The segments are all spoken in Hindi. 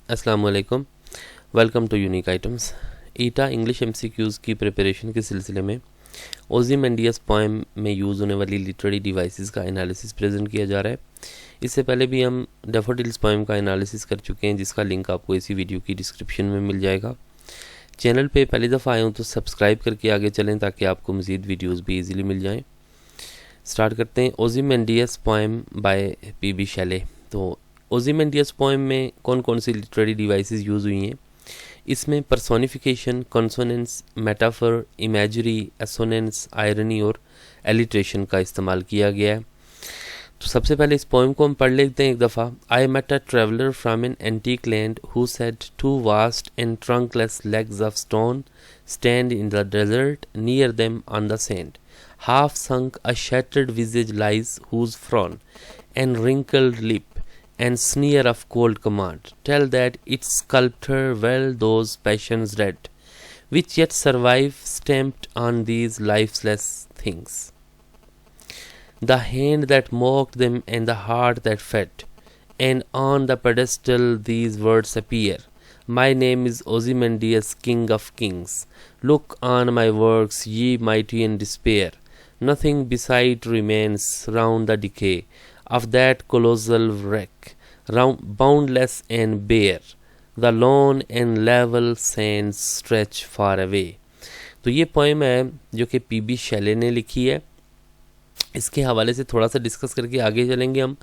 अस्सलाम वालेकुम, वेलकम टू यूनिक आइटम्स। ईटा इंग्लिश एमसीक्यूज़ की प्रिपरेशन के सिलसिले में ओज़िमेंडियस पोएम में यूज़ होने वाली लिटरेरी डिवाइसेस का एनालिसिस प्रेजेंट किया जा रहा है। इससे पहले भी हम डैफोडिल्स पोएम का एनालिसिस कर चुके हैं, जिसका लिंक आपको इसी वीडियो की डिस्क्रिप्शन में मिल जाएगा। चैनल पे पहली दफ़ा आए हो तो सब्सक्राइब करके आगे चलें ताकि आपको मज़ीद वीडियोज़ भी ईज़िली मिल जाएँ। स्टार्ट करते हैं। ओज़िमेंडियस पोएम बाय पी.बी. शेले। तो ओज़िमेंडियस पोएम में कौन कौन सी लिटरेरी डिवाइसेस यूज़ हुई हैं? इसमें personification, consonance, metaphor, imagery, assonance, irony और एलिट्रेशन का इस्तेमाल किया गया है। तो सबसे पहले इस पोएम को हम पढ़ लेते हैं एक दफ़ा। I met a traveller from an antique land who said two vast and trunkless legs of stone stand in the desert near them on the sand half sunk a shattered visage lies whose frown and wrinkled lip and sneer of cold command tell that its sculptor well those passions read which yet survive stamped on these lifeless things, the hand that mocked them and the heart that fed, and on the pedestal these words appear, my name is Ozymandias, king of kings, look on my works ye mighty in despair, nothing beside remains round the decay of that colossal wreck, boundless and bare, the lone and level sands stretch far away। तो ये पोएम है जो कि पी.बी. शेले ने लिखी है। इसके हवाले से थोड़ा सा डिस्कस करके आगे चलेंगे हम।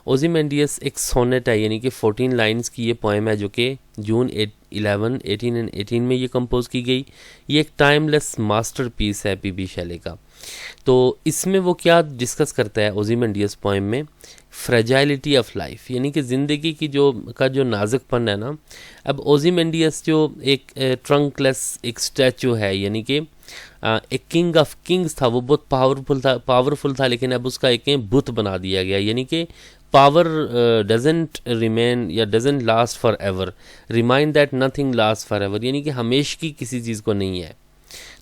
ओज़िमेंडियस एक सोनेट है, यानी कि 14 लाइंस की ये पोएम है जो कि जून 11, 18 एंड 18 में ये कंपोज की गई। ये एक टाइमलेस मास्टरपीस है पी.बी. शेले का। तो इसमें वो क्या डिस्कस करता है ओज़िमेंडियस पोएम में? फ्रेजाइलिटी ऑफ लाइफ, यानी कि ज़िंदगी की जो नाजुकपन है ना। अब ओज़िमेंडियस जो एक ट्रंकलेस एक स्टैचू है, यानी कि एक किंग ऑफ किंग्स था, वो बहुत पावरफुल था, लेकिन अब उसका एक बुत बना दिया गया। यानी कि पावर डजेंट रिमेन या doesn't last for ever, remind that nothing last for ever, यानी कि हमेशा की किसी चीज़ को नहीं है।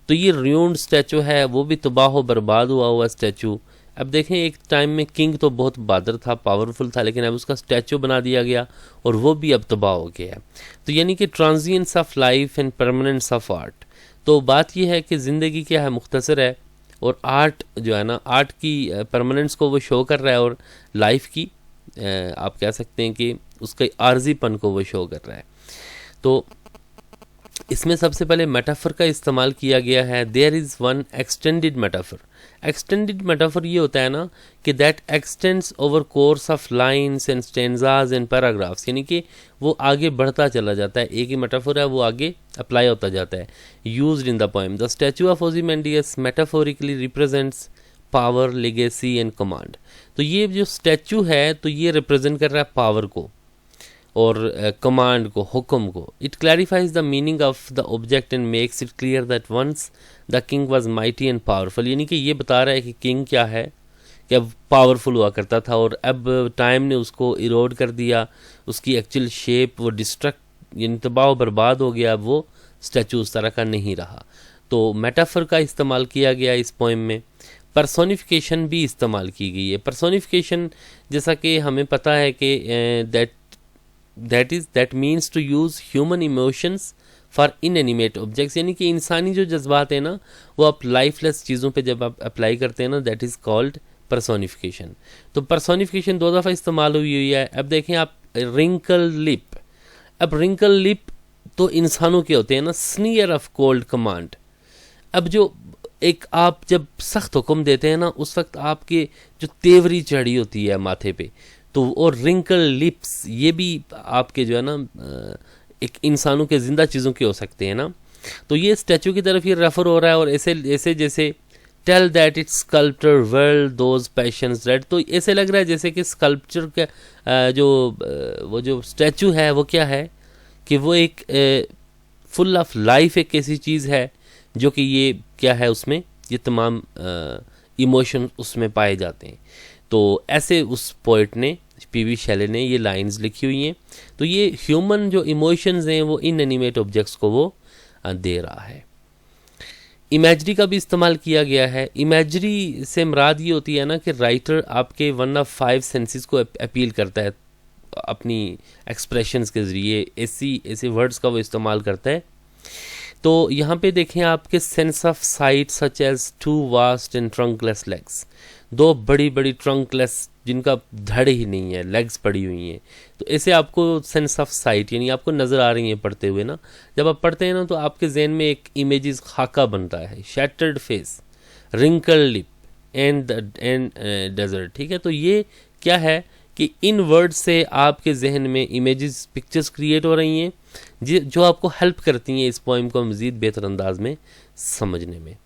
तो ये र्यून्ड स्टैचू है, वो भी तबाह बर्बाद हुआ स्टैचू। अब देखें, एक टाइम में किंग तो बहुत बहादुर था, पावरफुल था, लेकिन अब उसका स्टैचू बना दिया गया और वो भी अब तबाह हो गया। तो यानी कि transience of life and permanence of art. तो बात यह है कि ज़िंदगी क्या है, मुख्तसर है, और आर्ट जो है ना, आर्ट की परमानेंस को वो शो कर रहा है, और लाइफ की आप कह सकते हैं कि उसके आर्जीपन को वो शो कर रहा है। तो इसमें सबसे पहले मेटाफर का इस्तेमाल किया गया है। There is one extended metaphor. Extended metaphor ये होता है ना कि that extends over course of lines and stanzas and paragraphs, यानी कि वो आगे बढ़ता चला जाता है। एक ही मेटाफर है, वो आगे अप्लाई होता जाता है। Used in the poem, the statue of Ozymandias metaphorically represents power, legacy and command. तो ये जो स्टैचू है, तो ये रिप्रेजेंट कर रहा है पावर को और कमांड को, हुक्म को। It clarifies the meaning of the object and makes it clear that once the king was mighty and powerful, यानी कि ये बता रहा है कि किंग क्या है, कि अब पावरफुल हुआ करता था और अब टाइम ने उसको इरोड कर दिया, उसकी एक्चुअल शेप वो डिस्ट्रक्ट यानी तबाह बर्बाद हो गया, अब वो स्टैचू उस तरह का नहीं रहा। तो मेटाफर का इस्तेमाल किया गया इस पोएम में। पर्सोनिफिकेशन भी इस्तेमाल की गई है। पर्सोनिफिकेशन जैसा कि हमें पता है कि that means to use human emotions for inanimate objects, यानी कि इंसानी जो जज्बात है ना, वो आप लाइफलेस चीज़ों पे जब आप अप्लाई करते हैं ना, दैट इज़ कॉल्ड पर्सोनिफिकेशन। तो पर्सोनिफिकेशन 2 दफ़ा इस्तेमाल हुई है। अब देखें आप, रिंकल लिप। अब रिंकल लिप तो इंसानों के होते हैं ना, स्नीयर ऑफ कोल्ड कमांड। अब जो एक आप जब सख्त हुक्म देते हैं ना, उस वक्त आपके जो तेवरी चढ़ी होती है माथे पे, तो और रिंकल लिप्स ये भी आपके जो है ना एक इंसानों के ज़िंदा चीज़ों के हो सकते हैं ना। तो ये स्टैचू की तरफ ये रेफर हो रहा है, और ऐसे जैसे tell that its sculptor well those passions read. तो ऐसे लग रहा है जैसे कि स्कल्पचर का वो जो स्टैचू है वो क्या है, कि वो एक फुल ऑफ लाइफ एक ऐसी चीज़ है जो कि ये क्या है, उसमें ये तमाम इमोशन उसमें पाए जाते हैं। तो ऐसे उस पोइट ने, पी.बी. शेले ने ये लाइंस लिखी हुई हैं। तो ये ह्यूमन जो इमोशंस हैं वो इनएनिमेट ऑब्जेक्ट्स को वो दे रहा है। इमेजरी का भी इस्तेमाल किया गया है। इमेजरी से मुराद ये होती है ना कि राइटर आपके 1 of 5 सेंसेस को अपील करता है। अपनी एक्सप्रेशंस के ज़रिए ऐसे वर्ड्स का वो इस्तेमाल करता है। तो यहाँ पे देखें आपके sense of sight such as two vast and trunkless legs, दो बड़ी बड़ी ट्रंकलेस जिनका धड़ ही नहीं है, लेग्स पड़ी हुई हैं। तो ऐसे आपको सेंस ऑफ साइट यानी आपको नज़र आ रही हैं पढ़ते हुए ना, जब आप पढ़ते हैं ना तो आपके जहन में एक इमेजेस खाका बनता है, shattered face, wrinkle lip and desert. ठीक है, तो ये क्या है कि इन वर्ड से आपके जहन में इमेजेस पिक्चर्स क्रिएट हो रही हैं जो आपको हेल्प करती हैं इस पोइम को मज़ीद बेहतर अंदाज में समझने में।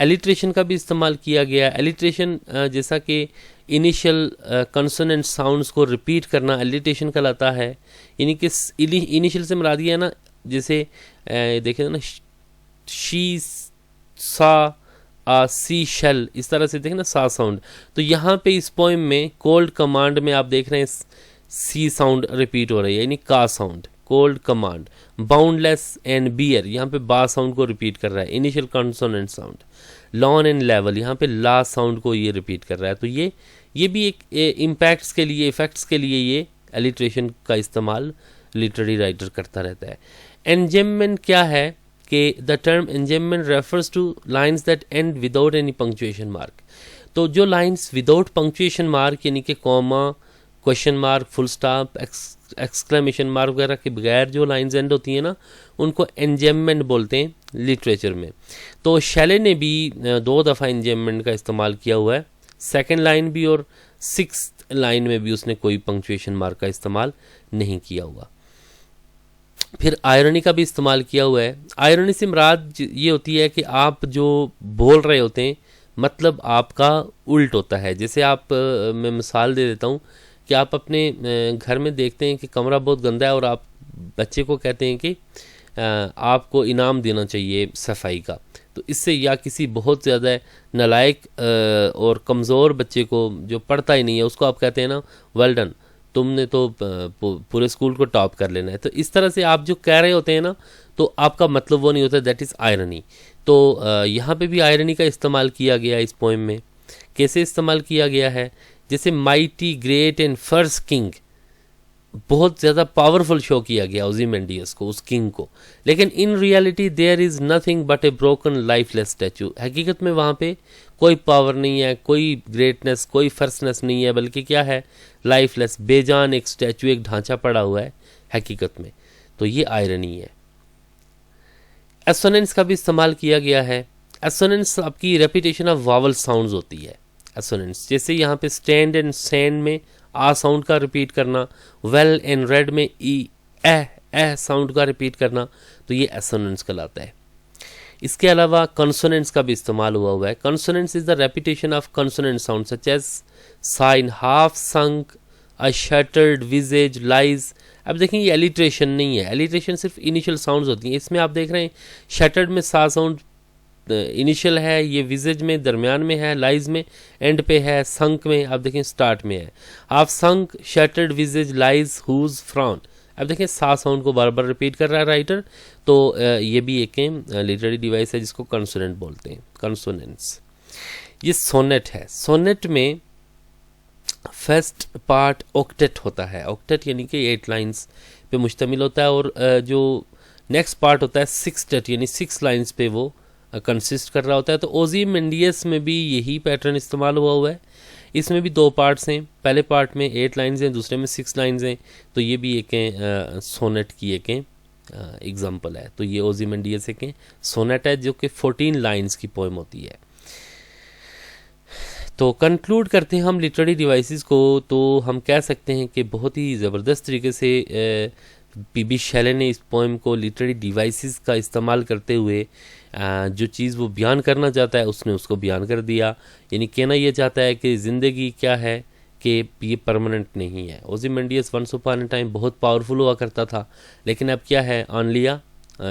एलिट्रेशन का भी इस्तेमाल किया गया। एलिट्रेशन जैसा कि इनिशियल कंसोनेंट साउंड्स को रिपीट करना एलिट्रेशन कहलाता है। यानी कि इनिशियल से मुराद ये है ना, जैसे देखें ना शी सा सी शेल, इस तरह से देखें ना सा साउंड। तो यहाँ पे इस पोइम में कोल्ड कमांड में आप देख रहे हैं सी साउंड रिपीट हो रही है, यानी का sound, cold command. Boundless and bare, यहाँ पे बा साउंड को रिपीट कर रहा है, initial consonant sound. Lone and level, यहाँ पे ला साउंड को ये रिपीट कर रहा है। तो ये भी एक इम्पैक्ट्स के लिए, इफेक्ट्स के लिए ये एलिट्रेशन का इस्तेमाल लिटरेरी राइटर करता रहता है। एंजेममेंट क्या है कि the term enjambment refers to lines that end without any punctuation mark. तो जो लाइन्स विदाउट पंक्चुएशन मार्क यानी कि comma, question mark, full stop, exclamation mark वगैरह के बगैर जो लाइन्स एंड होती हैं ना, उनको एंजेममेंट बोलते हैं लिटरेचर में। तो शैले ने भी 2 दफ़ा एंजेममेंट का इस्तेमाल किया हुआ है, सेकेंड लाइन भी और 6th लाइन में भी उसने कोई पंक्चुएशन मार्क का इस्तेमाल नहीं किया हुआ। फिर आयरनी का भी इस्तेमाल किया हुआ है। आयरनी से मुराद ये होती है कि आप जो बोल रहे होते हैं मतलब आपका उल्ट होता है। जैसे आप मैं मिसाल दे देता हूँ कि आप अपने घर में देखते हैं कि कमरा बहुत गंदा है और आप बच्चे को कहते हैं कि आपको इनाम देना चाहिए सफाई का। तो इससे या किसी बहुत ज़्यादा नालायक और कमज़ोर बच्चे को जो पढ़ता ही नहीं है उसको आप कहते हैं ना वेल डन, तुमने तो पूरे स्कूल को टॉप कर लेना है। तो इस तरह से आप जो कह रहे होते हैं ना तो आपका मतलब वो नहीं होता, दैट इज़ आयरनी। तो यहाँ पे भी आयरनी का इस्तेमाल किया गया इस पोएम में। कैसे इस्तेमाल किया गया है, जैसे mighty great and first king, बहुत ज़्यादा पावरफुल शो किया गया ओज़िमेंडियस को, उस किंग को, लेकिन in reality there is nothing but a broken lifeless statue. हकीकत में वहाँ पे कोई पावर नहीं है, कोई ग्रेटनेस, कोई फर्स्टनेस नहीं है, बल्कि क्या है, लाइफलेस, बेजान एक स्टैचू, एक ढांचा पड़ा हुआ है हकीकत में। तो ये आयरनी है। एसोनेंस का भी इस्तेमाल किया गया है। एसोनेंस आपकी रेपिटेशन ऑफ वावल साउंड्स होती है। एसोनेंस जैसे यहाँ पे स्टैंड एंड सैंड में आ साउंड का रिपीट करना, वेल एंड रेड में ई ए साउंड का रिपीट करना, तो ये एसोनेंस कहलाता है। इसके अलावा कंसोनेंट्स का भी इस्तेमाल हुआ है। Consonants is the repetition of consonant sound such as sign, half sunk, a shattered, visage, lies. अब देखें ये एलिट्रेशन नहीं है, एलिट्रेशन सिर्फ इनिशियल साउंड्स होती हैं। इसमें आप देख रहे हैं शटर्ड में सा साउंड इनिशियल है, ये विजेज में दरमियान में है, लाइज में एंड पे है, संक में आप देखें स्टार्ट में है। हाफ संक, shattered, visage, lies, whose, frown. अब देखें सा साउंड को बार बार रिपीट कर रहा है राइटर। तो ये भी एक लिटरेरी डिवाइस है जिसको कंसोनेंट बोलते हैं, कंसोनेंट्स। ये सोनेट है। सोनेट में फर्स्ट पार्ट ऑक्टेट होता है। ऑक्टेट यानी कि 8 लाइंस पे मुश्तमिल होता है, और जो नेक्स्ट पार्ट होता है सिक्सटेट यानी 6 लाइंस पे वो कंसिस्ट कर रहा होता है। तो ओज़िमेंडियस में भी यही पैटर्न इस्तेमाल हुआ है। इसमें भी 2 पार्ट्स हैं, पहले पार्ट में 8 लाइंस हैं, दूसरे में 6 लाइंस हैं। तो ये भी एक सोनेट की एक एग्जांपल है। तो ये ओज़िमेंडियस एक सोनेट है जो कि 14 लाइंस की पोएम होती है। तो कंक्लूड करते हैं हम लिटरेरी डिवाइसेस को, तो हम कह सकते हैं कि बहुत ही ज़बरदस्त तरीके से पी.बी. शैले ने इस पोएम को लिटरेरी डिवाइसेस का इस्तेमाल करते हुए जो चीज़ वो बयान करना चाहता है उसने उसको बयान कर दिया। यानी कहना ये चाहता है कि ज़िंदगी क्या है कि ये परमानेंट नहीं है। ओज़िमेंडियस वंस अपॉन अ टाइम बहुत पावरफुल हुआ करता था, लेकिन अब क्या है, ऑनलिया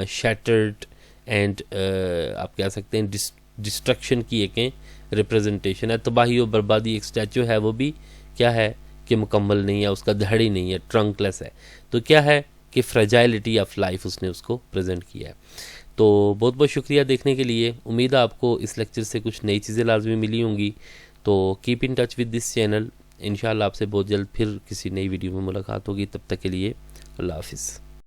शैटर्ड एंड आप कह सकते हैं डिस्ट्रक्शन की एक रिप्रेजेंटेशन है। तबाही और बर्बादी, एक स्टैचू है वो भी क्या है कि मुकम्मल नहीं है, उसका धड़ी नहीं है, ट्रंकलेस है। तो क्या है कि फ्रेजाइलिटी ऑफ लाइफ उसने उसको प्रेजेंट किया है। तो बहुत बहुत शुक्रिया देखने के लिए। उम्मीद है आपको इस लेक्चर से कुछ नई चीज़ें लाजमी मिली होंगी। तो keep in touch with this channel इंशाल्लाह आपसे बहुत जल्द फिर किसी नई वीडियो में मुलाकात होगी। तब तक के लिए अल्लाह हाफिज़।